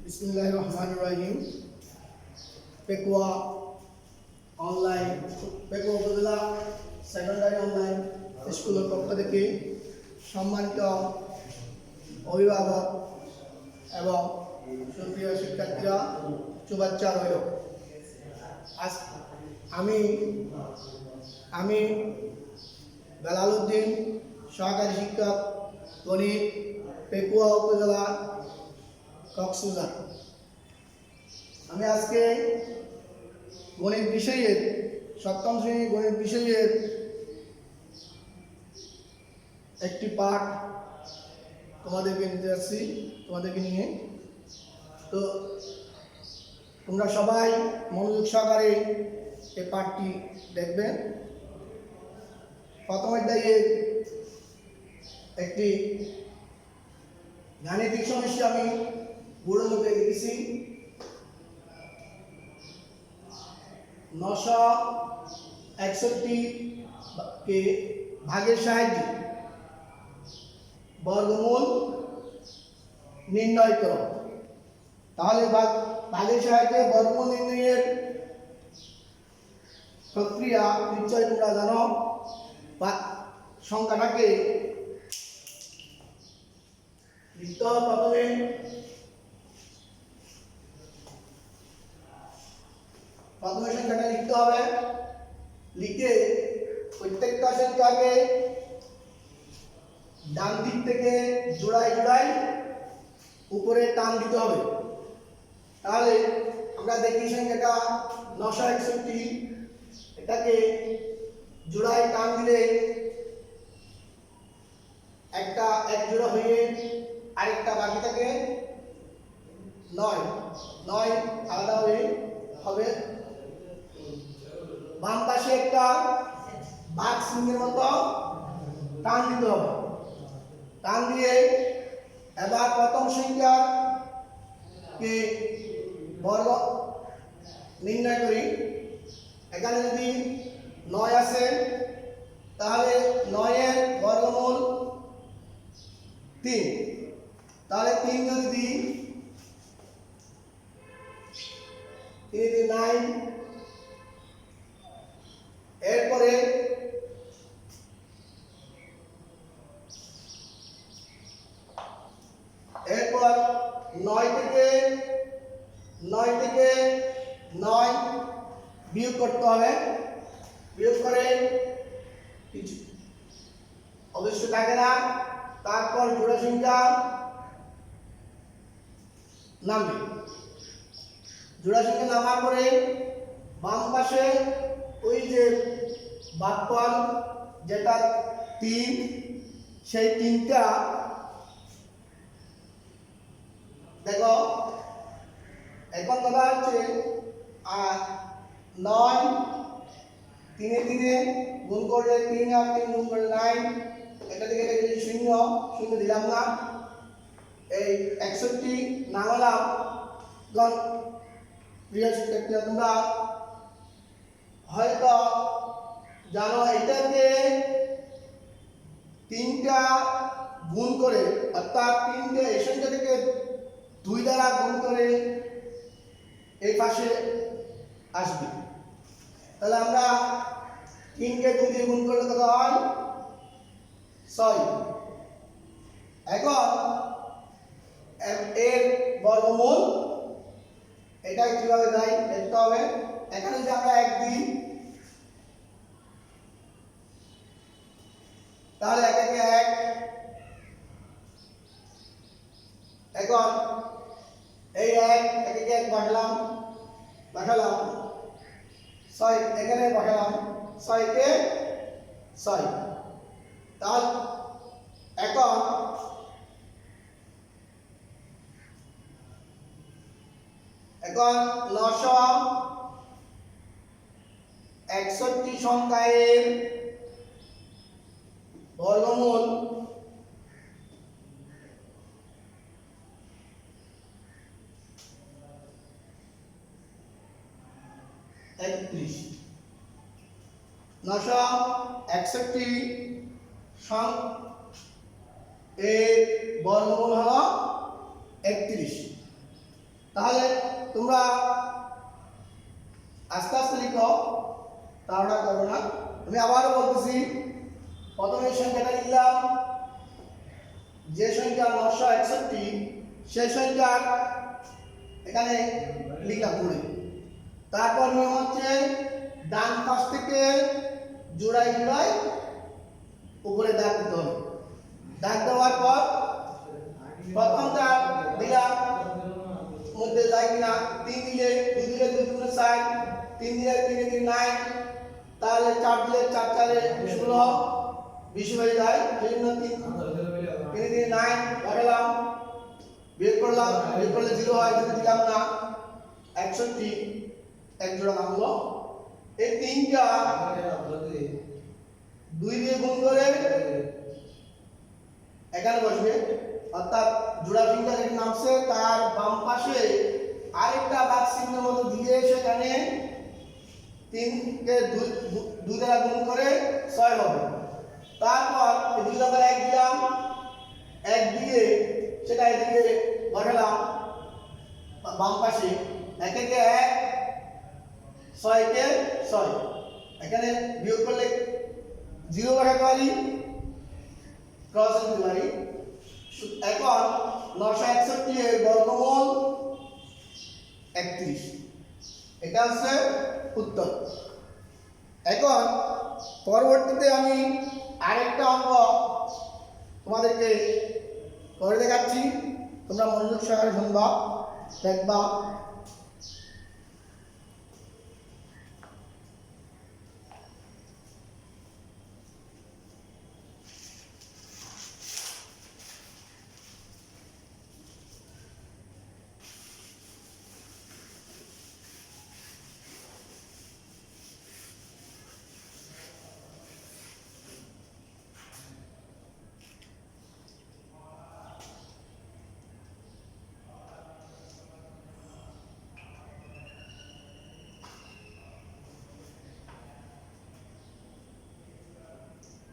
বিসমিল্লাহির রহমানির রহিম। পেকুয়া অনলাইন পেকুয়া উপজেলা সেকেন্ডারি অনলাইন স্কুলের পক্ষ থেকে সম্মানিত অভিভাবক এবং সুপ্রিয় শিক্ষার্থীরা শুভেচ্ছা রইল। আজ আমি বেলাল উদ্দিন, সহকারী শিক্ষক, গণিত, পেকুয়া উপজেলা, কক্সবাজার। আমি আজকে গণিত বিষয়ের সপ্তম শ্রেণীর গণিত বিষয়ের একটি পাঠ তোমাদেরকে নিতে যাচ্ছি, তোমাদেরকে নিয়ে। তো তোমরা সবাই মনোযোগ সহকারে এই পাঠটি দেখবে। প্রথম অধ্যায়ের একটি গাণিতিক সমস্যা আমি বোর্ডের মধ্যে লিখেছি। 961 কে ভাগের সাহায্যে বর্গমূল নির্ণয় করো। তাহলে ভাগের সাহায্যে বর্গমূল নির্ণয়ের প্রক্রিয়া নিশ্চয় তোমরা জানো। সংখ্যাটাকে লিখতে হবে। প্রথমে সংখ্যাটা লিখতে হবে। লিখে প্রত্যেকটা সংখ্যাকে ডান দিক থেকে জোড়ায় উপরে টান দিতে হবে। তাহলে আমরা দেখি সংখ্যাটা 961, এটাকে জোড়ায় টান দিলে একটা এক জোড়া হয়ে আরেকটা বাকি থাকে 9 আলাদা হবে। বাম পাশে একটা ভাগ চিহ্নের মতো টান দিতে হবে। টান দিয়ে এবার প্রথম সংখ্যাকে বর্গ নির্ণয় করি। এখানে যদি 9 আছে, তাহলে 9 এর বর্গমূল 3। তাহলে 3 যদি দিই, 3 9। এরপর 9 থেকে 9 বিয়োগ করতে হবে। বিয়োগ করে কিছু অবশ্য থাকে না। তারপর জোড়া সংখ্যা নামবে। জোড়া সংখ্যা নামার পরে বাম পাশে ওই যে ভাগফল যেটা 3, সেই 3টা দেখো। এখন কথা হচ্ছে 9 3 গুণ করলে 3 আর 3 গুণ করলে 9। এটা থেকে শূন্য দিলাম না। এই 61 নামালাম। প্রিয় শিক্ষার্থীরা, তোমরা হয়তো জানো এটাকে 3টা গুণ করে, অর্থাৎ 3টে এই সংখ্যা থেকে 2 দ্বারা গুণ করে এই পাশে আসবে। তাহলে আমরা 3কে 2 দিয়ে গুণ করলে কত হয়? 6। এখন এর বর্গমূল এটা কিভাবে দেয় দেখতে হবে। এখানে যদি আমরা 1 দিই, তাহলে 1 একে 1। এখন এই 1 একে 1 বসালাম 6 এখানে বসালাম 6 কে 6। তাহলে এখন এখন 961 সংখ্যার বর্গমূল 31। 961 এর বর্গমূল হলো 31। তাহলে তোমরা আস্তে আস্তে লিখো, তাড়াহুড়া করো না। আমি আবারও বলতেছি, প্রথমে সংখ্যাটা লিখলাম, যে সংখ্যা 961 সেই সংখ্যা এখানে লিখলাম পড়ে। তারপর নিয়ম হচ্ছে ডান পাশ থেকে জোড়ায় জোড়ায় উপরে দাগ দিতে হবে। দাগ দেওয়ার পর প্রথমটা দিলাম, মধ্যে যায় কিনা, 3 দিলে 2 দিলে 2 গুণ 4, 3 দিলে 3 দিলে 9, তাহলে 4 দিলে 4 4 16 20 হয়ে যায়। সেই জন্য 3 দিলে 9 কাটলাম, বিয়োগ করলাম, বিয়োগ করলে 0 হয়, যদি দিলাম না 61 এক জোড়া ভাঙলো। এই তিনটা 2 দিয়ে গুণ করে এখানে বসবে, অর্থাৎ জোড়া ফিঙ্গার এর নামছে, তার বাম পাশে আরেকটা বাক্স চিহ্নের মতো দিয়ে সেখানে 3 কে 2 দ্বারা গুণ করে 6 হবে। তারপর এই 2 দ্বারা 1 দিলাম, 1 দিয়ে সেটা এদিকে বসালাম বাম পাশে, 1 কে 1, 6 কে 6, এখানে বিয়োগ করলে 0 বসাতে পারি, ক্রস দিতে পারি। এখন 961 এর বর্গমূল 31, এটা হচ্ছে উত্তর। এখন পরবর্তীতে আমি আরেকটা অঙ্ক তোমাদেরকে করে দেখাচ্ছি, তোমরা মনোযোগ সহকারে শুনবা, দেখবা।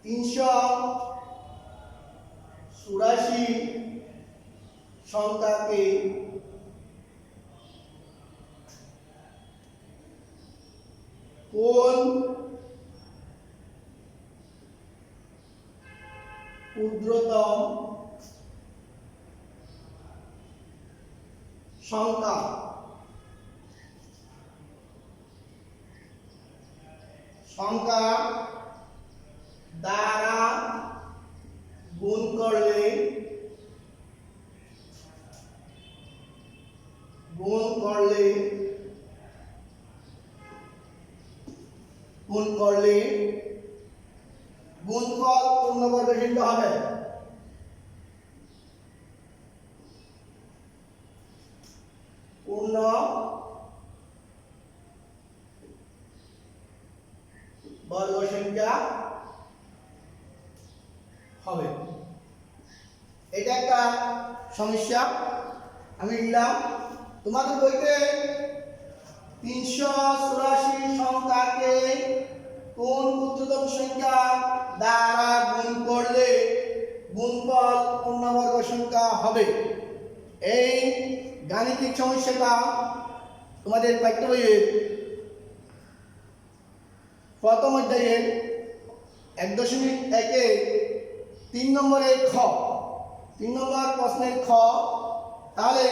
তিনশো 84 সংখ্যাকে কোন ক্ষুদ্রতম সংখ্যা দ্বারা গুণ করলে গুণফল পূর্ণবর্গ সংখ্যা হবে। পূর্ণ বর্গ সংখ্যা হবে। এটা একটা সমস্যা আমি লিখলাম। তোমাদের বইতে 384 সংখ্যাকে কোন ক্ষুদ্রতম সংখ্যা দ্বারা গুণ করলে গুণফল পূর্ণবর্গ সংখ্যা হবে, এই গাণিতিক সমস্যাটা তোমাদের পাঠ্য বইয়ের প্রথম অধ্যায়ের 1.1 3 নম্বরের খ, 3 নম্বর প্রশ্নের খ। তাহলে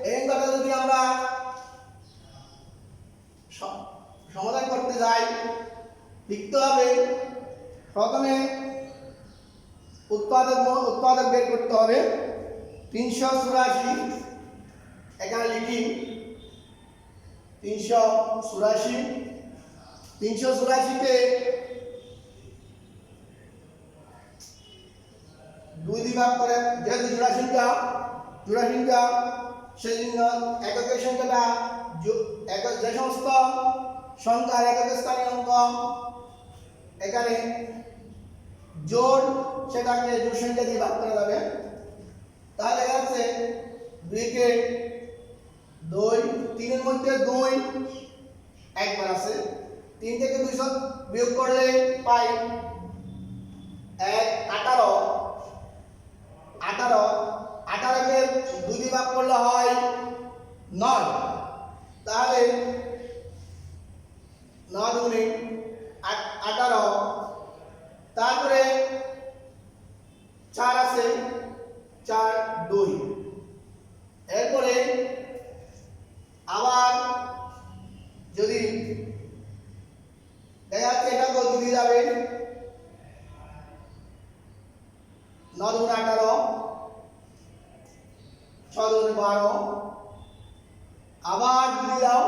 এই অঙ্কটা যদি আমরা সমাধান করতে যাই, লিখতে হবে প্রথমে উৎপাদক বের করতে হবে। 384 এখানে লিখি, 384 কে 2 দিয়ে ভাগ করে, যেহেতু জোড়া সংখ্যা সেই জন্য এককের সংখ্যাটা যে সমস্ত সংখ্যার এককের স্থানীয় অঙ্ক এখানে জোড়, সেটাকে জোড় সংখ্যা দিয়ে ভাগ করা যাবে। তাহলে আছে 2 কে 2, 3 এর মধ্যে 2 একবার আছে, 3 থেকে 200 বিয়োগ করলে পাই 1, 18 কে 2 দিয়ে ভাগ করলে হয় 9, তাহলে 9 দুগুণে 18, তারপরে 4 আছে, 4 2, এরপরে আবার যদি দেখা যাচ্ছে এটাকেও 2 দিয়ে যাবে, 9 দুগুণে 18, 6 দুগুণে 12, আবার 2 দিয়ে দাও।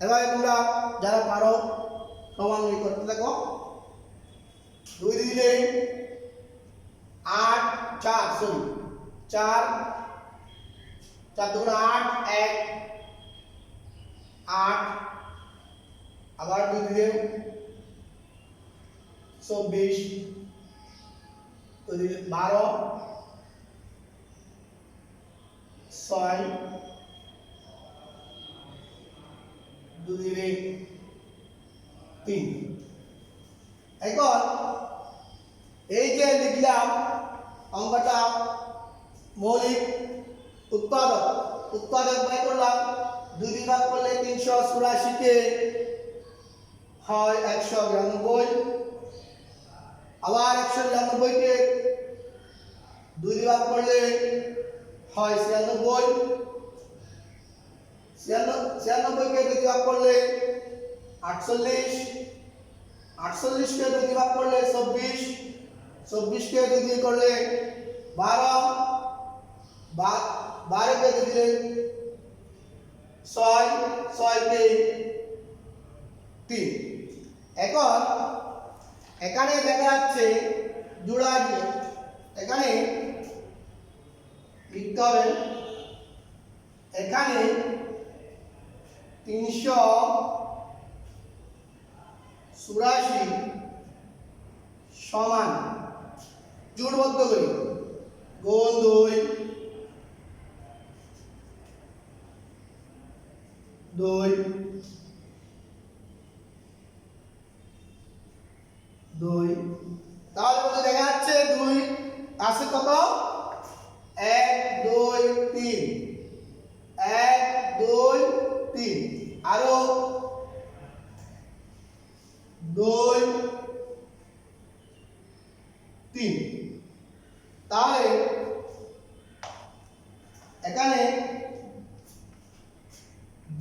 এবারে তোমরা যারা পারো ক্রমান্বয় করতে থাকো। 2 দিলে 8, 4 সরি 4, 4 দুগুণে 8, 1 8, আবার 2 দিলে 24, 2 দিলে 12, 6, 2 দিলে 3। এখন এই যে লিখলাম অঙ্কটা মৌলিক উৎপাদক বাই করলাম, 2 দিয়ে ভাগ করলে 384 কে হয় 192, আবার 192 কে 2 দিয়ে ভাগ করলে হয় 96, 96 কে 2 দিয়ে ভাগ করলে 48, 48 কে 2 দিয়ে ভাগ করলে 24, 24 কে 2 দিয়ে করলে 12, 12 কে 2 দিলে 6, 6 কে 3। এখন এখানে দেখা যাচ্ছে জোড়া দিয়ে এখানে লিখতে হবে, এখানে 384 সমান জোড়বদ্ধ করি, গুণ 2, 2, তাহলে কত দেখা যাচ্ছে? 2 আছে কত? 1 2 3, 1 2 3, আরো 2 3। তাহলে এখানে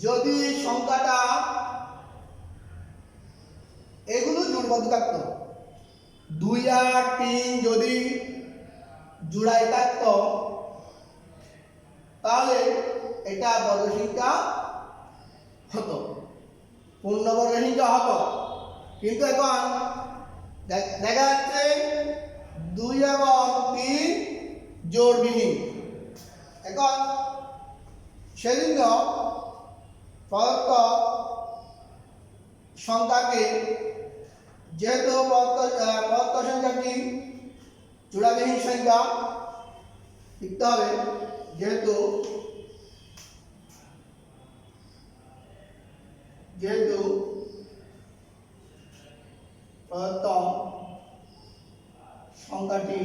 যদি সংখ্যাটা এগুলো জোড়বদ্ধ থাকতো, 2 আর 3 যদি জোড়ায় থাকতো তাহলে এটা বর্গসংখ্যা হতো, পূর্ণবর্গ সংখ্যা হতো। কিন্তু এখন দেখা যাচ্ছে 2 এবং 3 জোড়বিহীন। এখন সেজন্য প্রদত্ত সংখ্যাকে, যেহেতু প্রদত্ত সংখ্যাটি জোড়াবিহীন সংখ্যা লিখতে হবে, যেহেতু প্রদত্ত সংখ্যাটি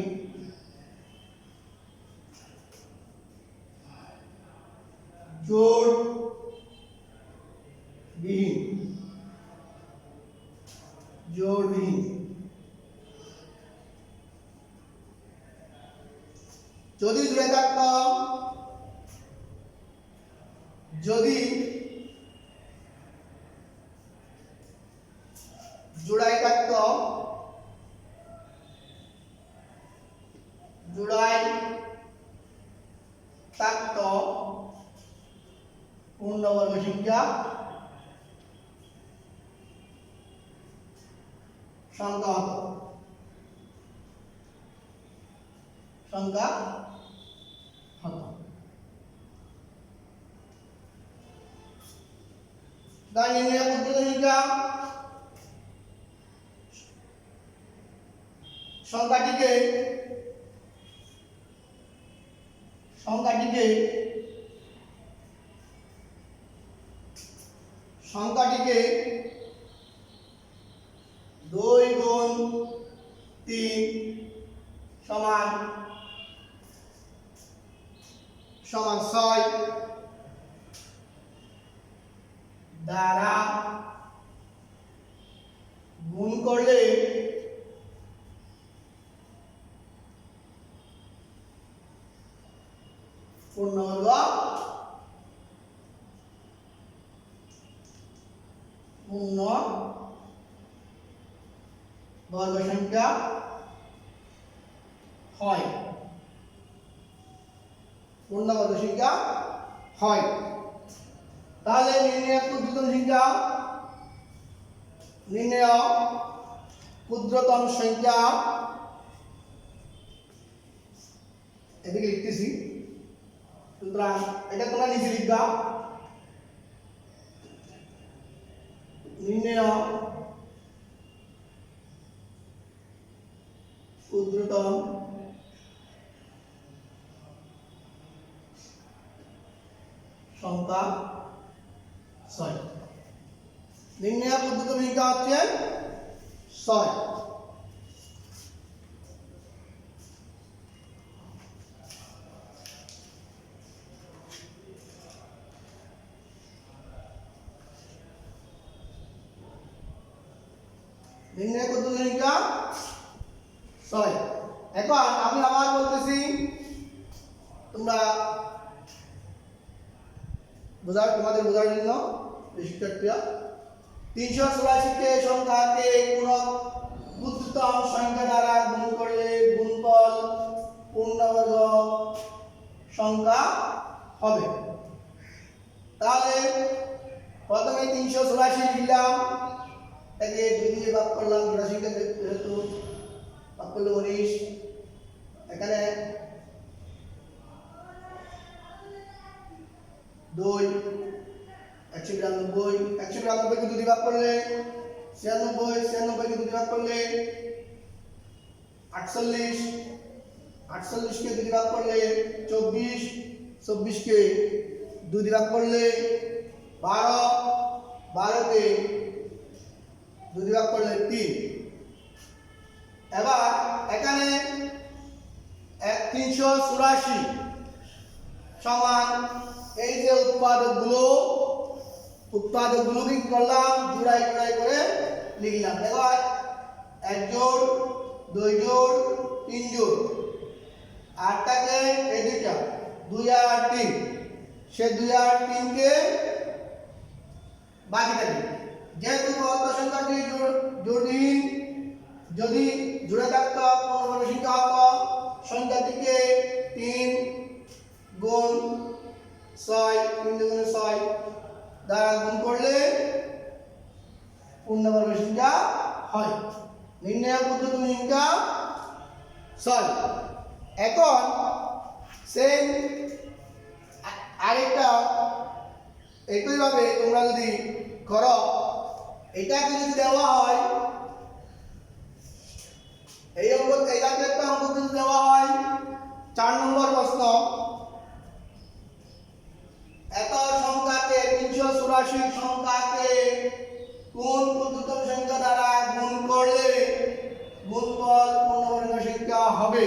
জোড়বিহীন, যদি জুড়ে থাকতো, যদি জোড়ায় থাকতো, পূর্ণবর্গ সংখ্যা হতো, সংখ্যাটিকে সংখ্যাটিকে 2 গুণ 3 সমান 6, দ্বারা গুণ করলে পূর্ণবর্গ বর্গ সংখ্যা হয়, পূর্ণবর্গ সংখ্যা হয়। তাহলে নির্ণয় ক্ষুদ্রতম সংখ্যা, নির্ণয় ক্ষুদ্রতম সংখ্যা, এদিকে লিখতেছি, সুতরাং এটা তোমরা নিচে লিখবা। নির্ণয় ক্ষুদ্রতম সংখ্যা 6। নির্ণয় ক্ষুদ্রতম সংখ্যা হচ্ছে 6। নির্ণয় ক্ষুদ্রতম সংখ্যা 6। এখন আমি আবার বলতেছি, তোমরা তোমাদের বোঝার জন্য শিক্ষার্থীরা 384 কে সংখ্যাকে কোনো ক্ষুদ্রতম সংখ্যা দ্বারা গুণ করলে গুণফল পূর্ণবর্গ সংখ্যা হবে। তাহলে প্রথমে 384 লিখলাম, এটাকে 2 দিয়ে ভাগ করলাম, জোড়া সংখ্যা যেহেতু ভাগ করলে 19, এখানে 2 192, 192 কে 2 দিয়ে ভাগ করলে 96, 96 কে 2 দিয়ে ভাগ করলে 48, 48 কে 2 দিয়ে ভাগ করলে 24, 24 কে 2 দিয়ে ভাগ করলে 12, 12 কে 2 দিয়ে ভাগ করলে 3। এবার এখানে 384 সমান এই যে উৎপাদকগুলোকে কি করলাম, জোড়াই জোড়াই করে লিখলাম। এবার 1 জোড়, 2 জোড়, 3 জোড়, আটটাকে এই দুইটা 2 আর 3, সে 2 আর 3 কে বাকি থাকে। যেহেতু অর্থ সংখ্যাটি জোড়হীন, যদি জোড়া থাকতো পূর্ণবর্গ সংখ্যা হতো, সংখ্যাটিকে 3 গুণ 6, 3 গুণে 6 দ্বারা গুণ করলে পূর্ণবর্গ সংখ্যা হয়। নির্ণয় ক্ষুদ্রতম সংখ্যা 6। এখন সেই আরেকটা একইভাবে তোমরা যদি করো, এটাকে যদি দেওয়া হয়, এই অঙ্ক, এই জাতীয় একটা অঙ্ক যদি দেওয়া হয়, 4 নম্বর প্রশ্ন, এত সংখ্যাকে 384 সংখ্যাকে কোন ক্ষুদ্রতম সংখ্যা দ্বারা গুণ করলে গুণফল পূর্ণবর্গ সংখ্যা হবে?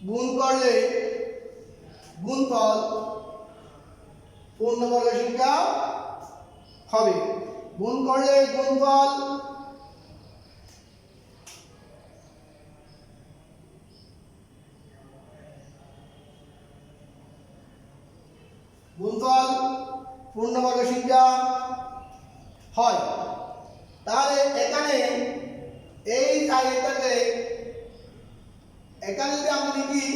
গুণ করলে গুণফল পূর্ণবর্গ সংখ্যা হবে। গুণ করলে গুণফল পূর্ণবর্গ সংখ্যা হয়। তাহলে এখানে এই সাইডটাকে, এখানে যদি আমরা লিখি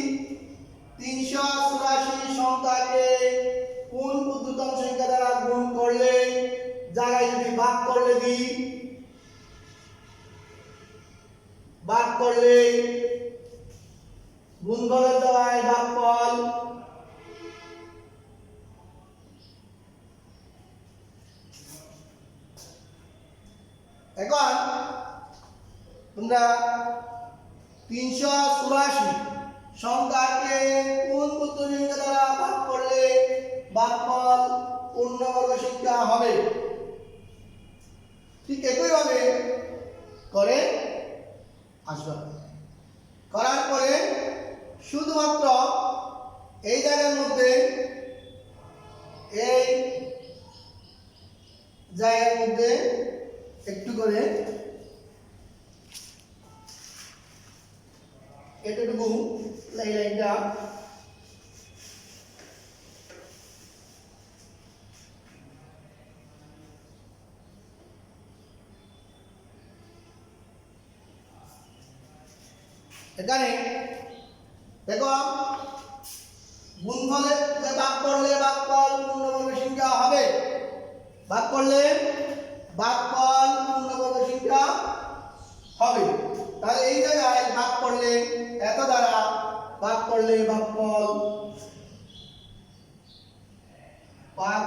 384 সংখ্যাকে কোন ক্ষুদ্রতম সংখ্যা দ্বারা গুণ করলে, জায়গায় যদি ভাগ করলে দিই, ভাগ করলে গুণফলের দ্বারাই ভাগফল, এখন তোমরা 384 সংখ্যাকে কোন ক্ষুদ্রতম সংখ্যা দ্বারা ভাগ করলে ভাগফল পূর্ণবর্গ সংখ্যা হবে, ঠিক একইভাবে করে আসবে। করার পরে শুধুমাত্র এই জায়গার মধ্যে এই জায়গার মধ্যে একটু করে এতটুকু লাইনটা এখানে দেখো গুণফলে যে ভাগ করলে ভাগফল পূর্ণবর্গ সংখ্যা হবে, ভাগ করলে ভাগফল পূর্ণবর্গ সংখ্যা হবে। তাহলে এই জায়গায় ভাগ করলে এত দ্বারা ভাগ করলে ভাগফল ভাগ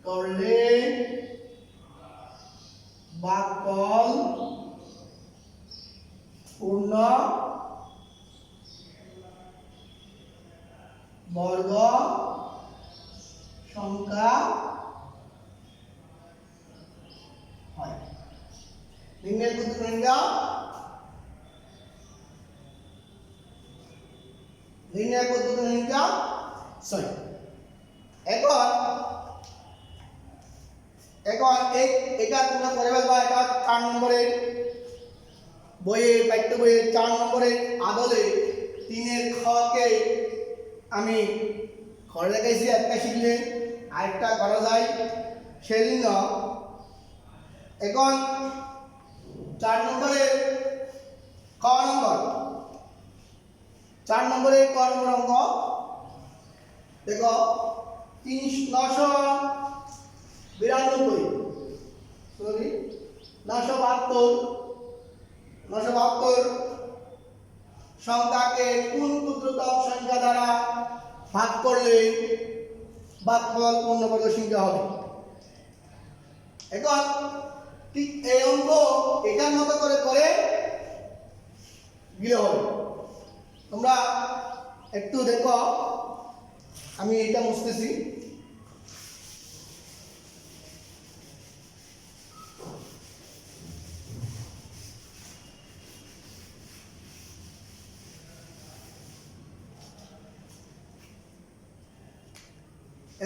করলে ভাগফল পূর্ণ বর্গ সংখ্যা হয়। নিম্নের পদ্ধতি সংখ্যা নিম্নের পদ্ধতি সংখ্যা 6। এখন এটা তোমরা করে ফেলবা। এটা 4 নম্বরের বইয়ের পাঠ্য বইয়ের 4 নম্বরের আদলে 3-এর খ কে আমি ঘরে দেখাইছি। একটা শিখলে আরেকটা করা যায়, সেজন্য এখন 4 নম্বরের ক নম্বর 4 নম্বরের ক নম্বর অঙ্ক দেখো 972 সংখ্যাকে কোন ক্ষুদ্রতম সংখ্যা দ্বারা ভাগ করলে ভাগফল পূর্ণবর্গ সংখ্যা হবে। এখন ঠিক এই অঙ্ক এটার মতো করে করে গিয়ে হবে। তোমরা একটু দেখো, আমি এটা মুছতেছি।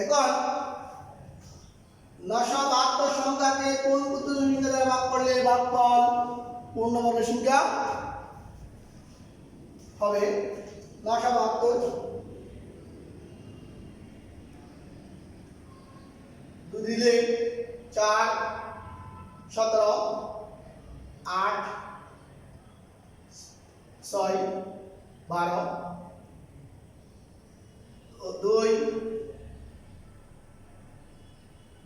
এখন 972 সংখ্যাকে কোন ক্ষুদ্রতম সংখ্যা দ্বারা ভাগ করলে ভাগফল পূর্ণবর্গ সংখ্যা হবে। 972 2 দিলে 4 17 8 6 12 2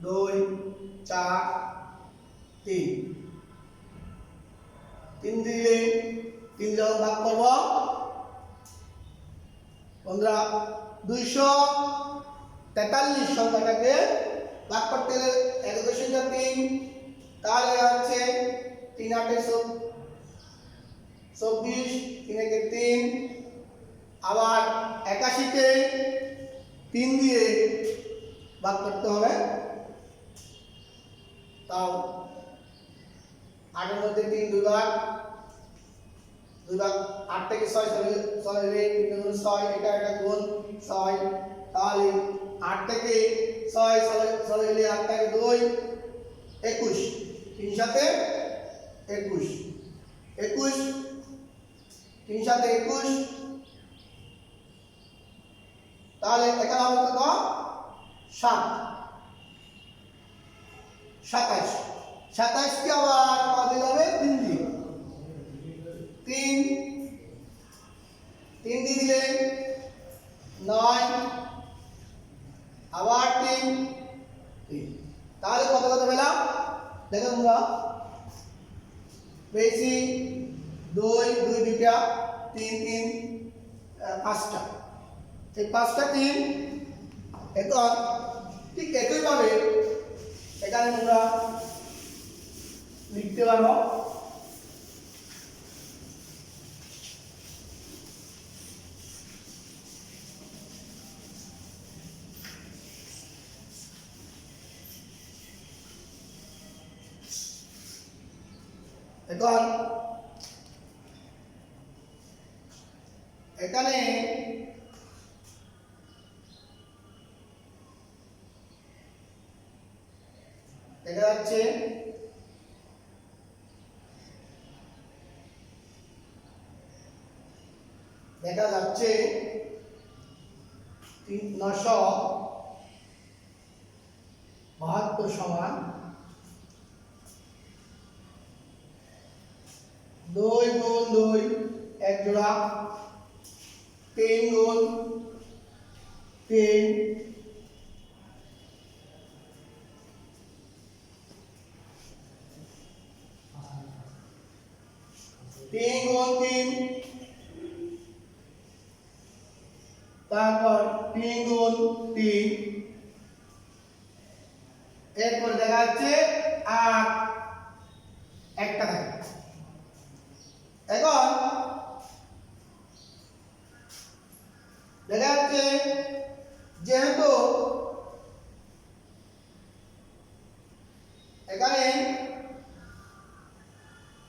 2 4 3 3 দিলে 3 যখন ভাগ করব 15 243 সংখ্যাটাকে ভাগ করতে গেলে একক সংখ্যা 3, তাহলে হচ্ছে 3 8 24 3 1 3, আবার 81 কে 3 দিয়ে ভাগ করতে হবে। তাও 8 এর মধ্যে 3 দুই ভাগ 8 থেকে 6 চলে 3 6, এটা একটা গুণ 6, তাহলে 8 থেকে 6 চলে গেলে 8 থেকে 2 21, 3 সাথে 21 3 সাথে 21, তাহলে এখানে হবে কত 7 27 27 কে আবার কত হবে 3 দিয়ে 3 দিয়ে দিলে 9, আবার 3, তাহলে কত কত পেলাম দেখো তোমরা পেয়েছি 2 দুইটা 3 5টা, এই 5টা 3। এখন ঠিক একইভাবে এখানে তোমরা লিখতে পারো এখন এখানে যাচ্ছে দেখা যাচ্ছে 972 সমান 2 গুণ 2 এক জোড়া 3 গুণ 3 3 গুণ 3 তারপর 3 গুণ 3 এরপর দেখা যাচ্ছে 8 একটা থাকে এখন দেখা যাচ্ছে যেহেতু এখানে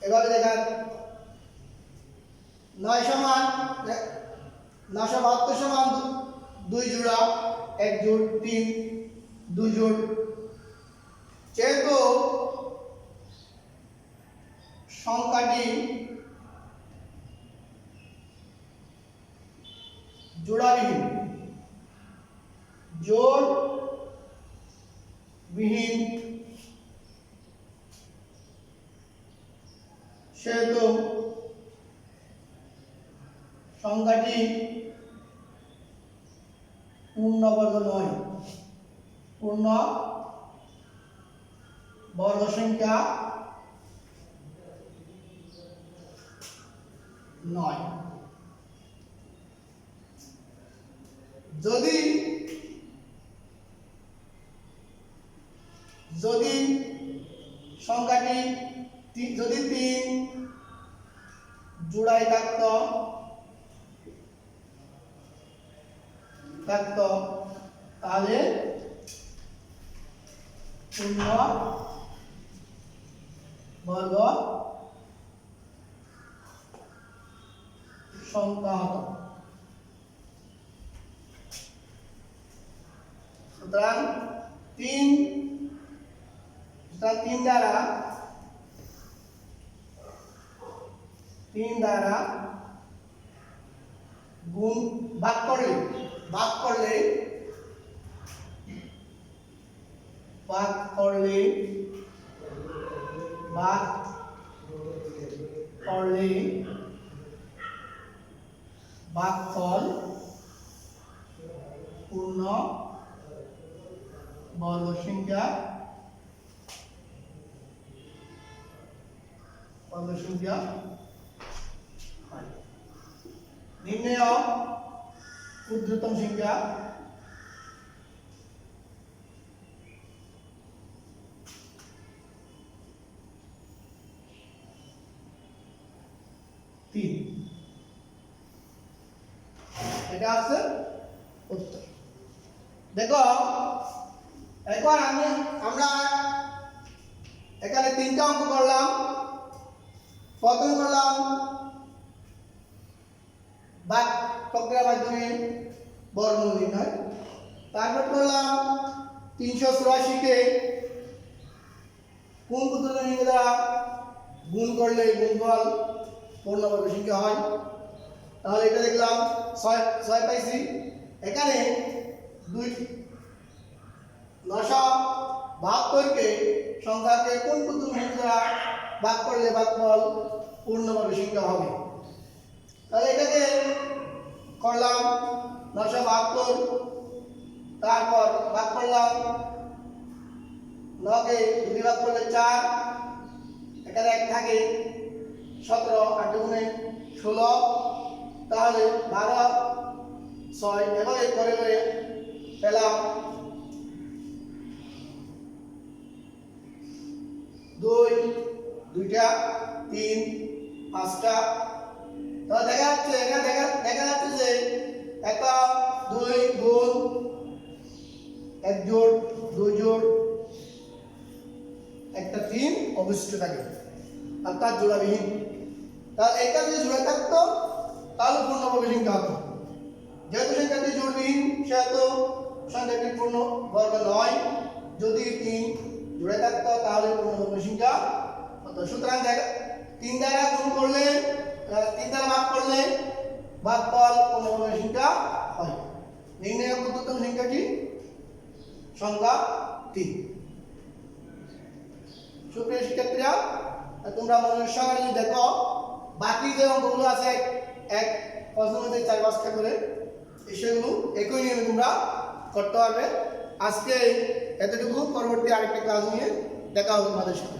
এভাবে দেখা 9 সমান 972 সমান 2 জোড়া 1 জোড় 3 2 জোড় যেহেতু সংখ্যাটি জোড়াবিহীন জোড় বিহীন সেহেতু সংখ্যাটি পূর্ণবর্গ নয় পূর্ণ বর্গ সংখ্যা নয় যদি যদি সংখ্যাটি যদি 3 জোড়ায় থাকতো তাহলে পূর্ণ বর্গ সংখ্যা হতো সুতরাং 3 দ্বারা গুণ ভাগ করলে ভাগফল পূর্ণ বর্গ সংখ্যা নির্ণয় ক্ষুদ্রতম সংখ্যা তিন এটা আছে উত্তর দেখো এখন আমরা এখানে 3টা অঙ্ক করলাম প্রথম করলাম ভাগ প্রক্রিয়ার মাধ্যমে বর্গমূল নির্ণয় তারপর করলাম 384 কে কোন পদ্ধতি দ্বারা গুণ করলে গুণফল পূর্ণবর্গ সংখ্যা হয় তাহলে এটা দেখলাম 6 পাইছি এখানে 972 কে সংখ্যাকে কোন পদ্ধতি দ্বারা ভাগ করলে ভাগফল পূর্ণবর্গ সংখ্যা হবে তাহলে এটাকে করলাম 972 তারপর ভাগ করলাম 9 কে 2 ভাগ করলে 4 এখানে 1 থাকে 17 8 গুণে 16 তাহলে 12 6 এভাবে করে পেলাম 2টা 3 5টা তাহলে দেখা যাচ্ছে এখানে দেখা যাচ্ছে যে একটা 2 গুণ 1 জোড় 2 জোড় একটা 3 অবশিষ্ট থাকে অর্থাৎ জোড়াবিহীন তাহলে এটা যদি জোড়া থাকতো তাহলে পূর্ণবর্গ সংখ্যা হতো যেহেতু সংখ্যাটি জোড়বিহীন সেহেতু সংখ্যাটি পূর্ণ বর্গ নয় যদি 3 জুড়ে থাকতো তাহলে পূর্ণবর্গ সংখ্যা কত। সুতরাং 3 দ্বারা গুণ করলে 3 দ্বারা ভাগ করলে ভাগফল পূর্ণবর্গ সংখ্যা হয়। নির্ণয় ক্ষুদ্রতম সংখ্যা কি? সংখ্যা 3। সুপ্রিয় শিক্ষার্থীরা, তোমরা মনোযোগ সহকারে যদি দেখো বাকি যে অঙ্কগুলো আছে এক প্রশ্নের মধ্যে 4-5টা করে সেগুলো একই নিয়মে তোমরা করতে পারবে। আজকে এতটুকু, পরবর্তী আরেকটা ক্লাস নিয়ে দেখা হবে তোমাদের সাথে।